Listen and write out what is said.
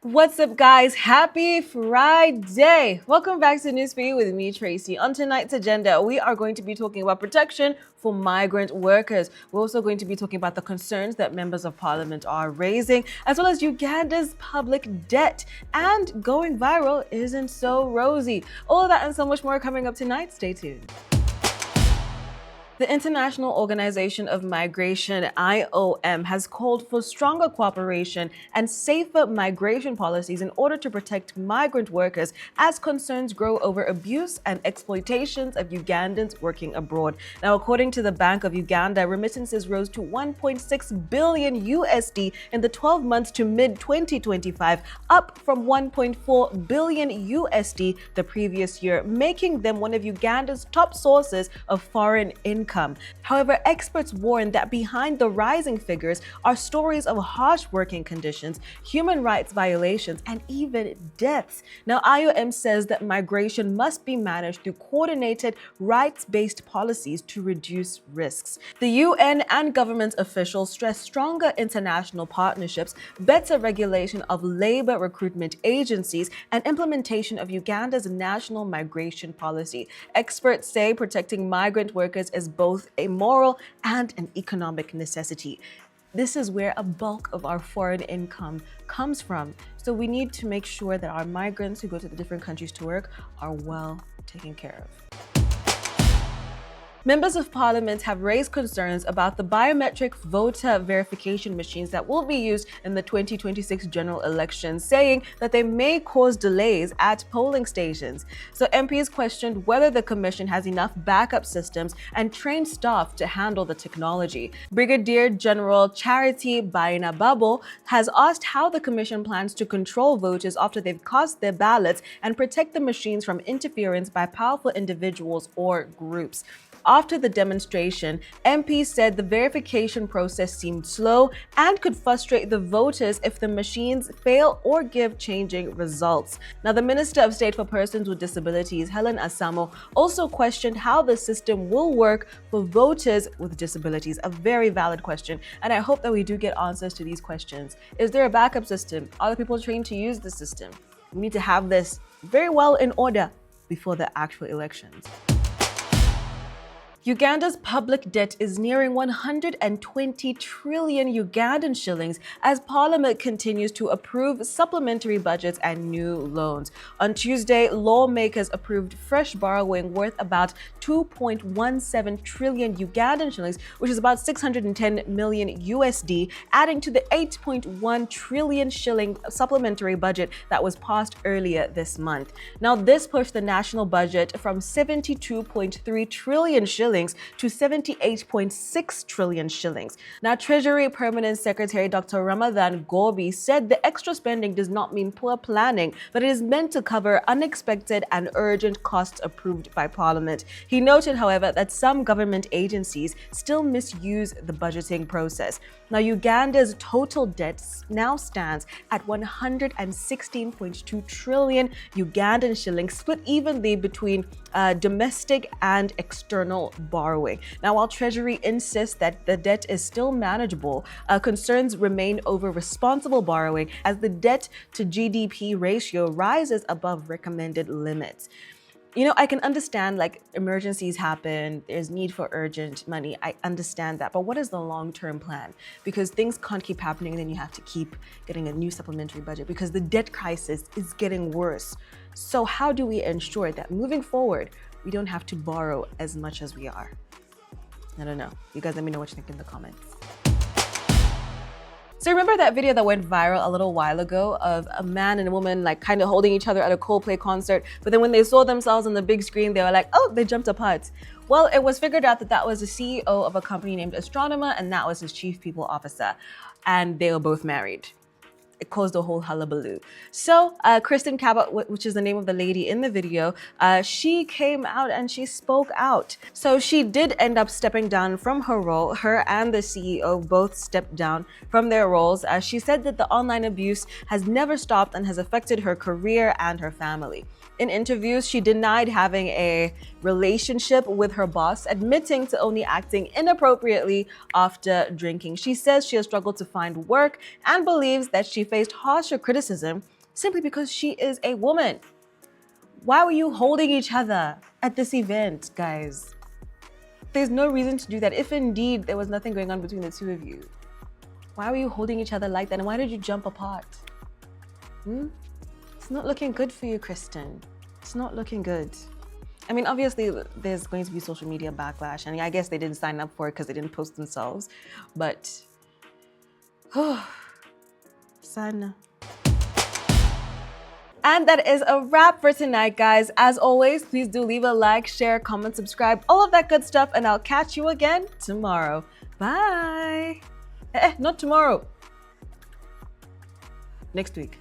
What's up, guys? Happy Friday! Welcome back to Newsfeed with me, Tracy. On tonight's agenda, we are going to be talking about protection for migrant workers. We're also going to be talking about the concerns that members of parliament are raising, as well as Uganda's public debt. And going viral isn't so rosy. All of that and so much more coming up tonight. Stay tuned. The International Organization of Migration, IOM, has called for stronger cooperation and safer migration policies in order to protect migrant workers as concerns grow over abuse and exploitations of Ugandans working abroad. Now, according to the Bank of Uganda, remittances rose to 1.6 billion USD in the 12 months to mid-2025, up from 1.4 billion USD the previous year, making them one of Uganda's top sources of foreign income. However, experts warn that behind the rising figures are stories of harsh working conditions, human rights violations, and even deaths. Now, IOM says that migration must be managed through coordinated, rights-based policies to reduce risks. The UN and government officials stress stronger international partnerships, better regulation of labor recruitment agencies, and implementation of Uganda's national migration policy. Experts say protecting migrant workers is both a moral and an economic necessity. This is where a bulk of our foreign income comes from. So we need to make sure that our migrants who go to the different countries to work are well taken care of. Members of Parliament have raised concerns about the biometric voter verification machines that will be used in the 2026 general election, saying that they may cause delays at polling stations. So MPs questioned whether the Commission has enough backup systems and trained staff to handle the technology. Brigadier General Charity Bainababo has asked how the Commission plans to control voters after they've cast their ballots and protect the machines from interference by powerful individuals or groups. After the demonstration, MPs said the verification process seemed slow and could frustrate the voters if the machines fail or give changing results. Now, the Minister of State for Persons with Disabilities, Helen Asamo, also questioned how the system will work for voters with disabilities. A very valid question, and I hope that we do get answers to these questions. Is there a backup system? Are the people trained to use the system? We need to have this very well in order before the actual elections. Uganda's public debt is nearing 120 trillion Ugandan shillings as Parliament continues to approve supplementary budgets and new loans. On Tuesday, lawmakers approved fresh borrowing worth about 2.17 trillion Ugandan shillings, which is about 610 million USD, adding to the 8.1 trillion shilling supplementary budget that was passed earlier this month. Now, this pushed the national budget from 72.3 trillion shillings to 78.6 trillion shillings. Now, Treasury Permanent Secretary Dr. Ramadan Gobi said the extra spending does not mean poor planning, but it is meant to cover unexpected and urgent costs approved by Parliament. He noted, however, that some government agencies still misuse the budgeting process. Now, Uganda's total debt now stands at 116.2 trillion Ugandan shillings, split evenly between domestic and external borrowing. Now, while Treasury insists that the debt is still manageable, concerns remain over responsible borrowing as the debt to GDP ratio rises above recommended limits. You know, I can understand like emergencies happen, there's need for urgent money. I understand that. But what is the long-term plan? Because things can't keep happening and then you have to keep getting a new supplementary budget because the debt crisis is getting worse. So how do we ensure that moving forward, we don't have to borrow as much as we are? I don't know. You guys let me know what you think in the comments. So remember that video that went viral a little while ago of a man and a woman like kind of holding each other at a Coldplay concert, but then when they saw themselves on the big screen, they were like, oh, they jumped apart. Well, it was figured out that that was the CEO of a company named Astronomer, and that was his chief people officer, and they were both married. It caused a whole hullabaloo. So Kristen Cabot, which is the name of the lady in the video, she came out and she spoke out. So she did end up stepping down from her role. Her and the CEO both stepped down from their roles. She said that the online abuse has never stopped and has affected her career and her family. In interviews, she denied having a relationship with her boss, admitting to only acting inappropriately after drinking. She says she has struggled to find work and believes that she faced harsher criticism simply because she is a woman. Why were you holding each other at this event, guys? There's no reason to do that if indeed there was nothing going on between the two of you. Why were you holding each other like that, and why did you jump apart? It's not looking good for you, Kristen. It's not looking good. I mean, obviously, there's going to be social media backlash, and I guess they didn't sign up for it because they didn't post themselves, but... Son. And that is a wrap for tonight, guys. As always, please do leave a like, share, comment, subscribe, all of that good stuff, and I'll catch you again tomorrow. Bye. Not tomorrow. Next week.